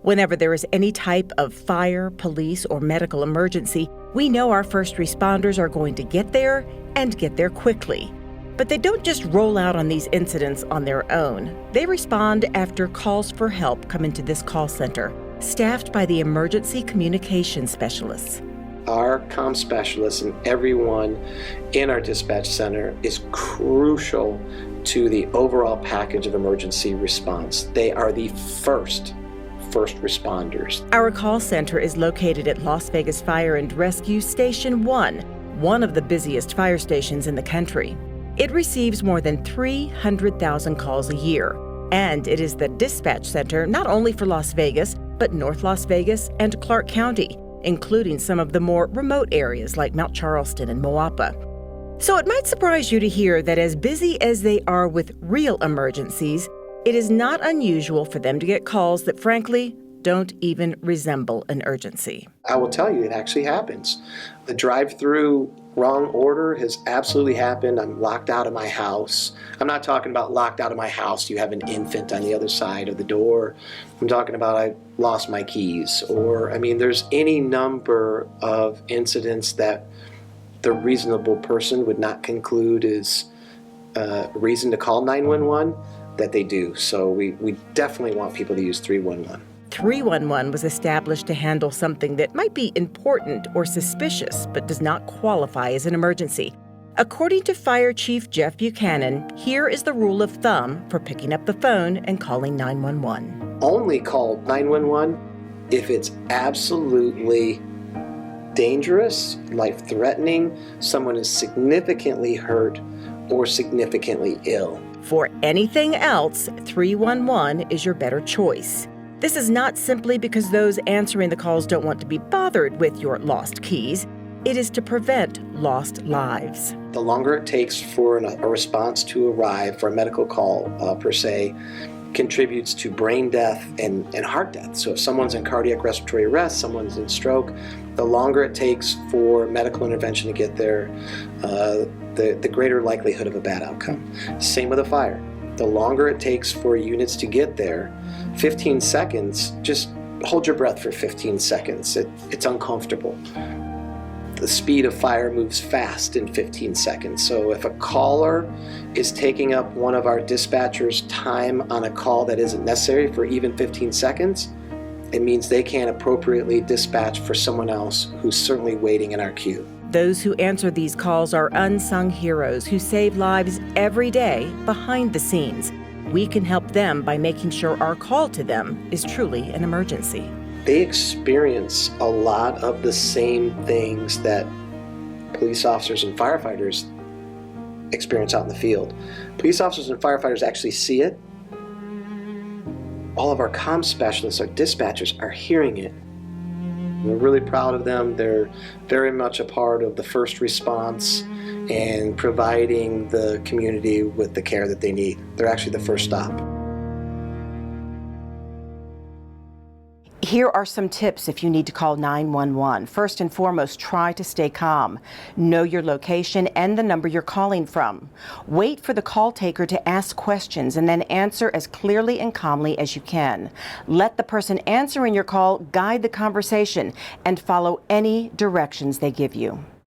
Whenever there is any type of fire, police, or medical emergency, we know our first responders are going to get there and get there quickly. But they don't just roll out on these incidents on their own. They respond after calls for help come into this call center, staffed by the emergency communication specialists. Our comm specialists and everyone in our dispatch center is crucial to the overall package of emergency response. They are the first responders. Our call center is located at Las Vegas Fire and Rescue Station 1, one of the busiest fire stations in the country. It receives more than 300,000 calls a year, and it is the dispatch center not only for Las Vegas, but North Las Vegas and Clark County, including some of the more remote areas like Mount Charleston and Moapa. So it might surprise you to hear that as busy as they are with real emergencies, it is not unusual for them to get calls that frankly don't even resemble an urgency. I will tell you, it actually happens. The drive-through wrong order has absolutely happened. I'm locked out of my house. I'm not talking about locked out of my house. You have an infant on the other side of the door. I'm talking about I lost my keys. Or, there's any number of incidents that the reasonable person would not conclude is a reason to call 911 that they do. So we definitely want people to use 311. 311 was established to handle something that might be important or suspicious, but does not qualify as an emergency. According to Fire Chief Jeff Buchanan, here is the rule of thumb for picking up the phone and calling 911. Only call 911 if it's absolutely dangerous, life-threatening, someone is significantly hurt or significantly ill. For anything else, 311 is your better choice. This is not simply because those answering the calls don't want to be bothered with your lost keys. It is to prevent lost lives. The longer it takes for a response to arrive, for a medical call per se, contributes to brain death and heart death. So if someone's in cardiac respiratory arrest, someone's in stroke, the longer it takes for medical intervention to get there, the greater likelihood of a bad outcome. Same with a fire. The longer it takes for units to get there, 15 seconds, just hold your breath for 15 seconds. It's uncomfortable. The speed of fire moves fast in 15 seconds. So if a caller is taking up one of our dispatchers' time on a call that isn't necessary for even 15 seconds, it means they can't appropriately dispatch for someone else who's certainly waiting in our queue. Those who answer these calls are unsung heroes who save lives every day behind the scenes. We can help them by making sure our call to them is truly an emergency. They experience a lot of the same things that police officers and firefighters experience out in the field. Police officers and firefighters actually see it. All of our comm specialists, our dispatchers, are hearing it. We're really proud of them. They're very much a part of the first response and providing the community with the care that they need. They're actually the first stop. Here are some tips if you need to call 911. First and foremost, try to stay calm. Know your location and the number you're calling from. Wait for the call taker to ask questions and then answer as clearly and calmly as you can. Let the person answering your call guide the conversation and follow any directions they give you.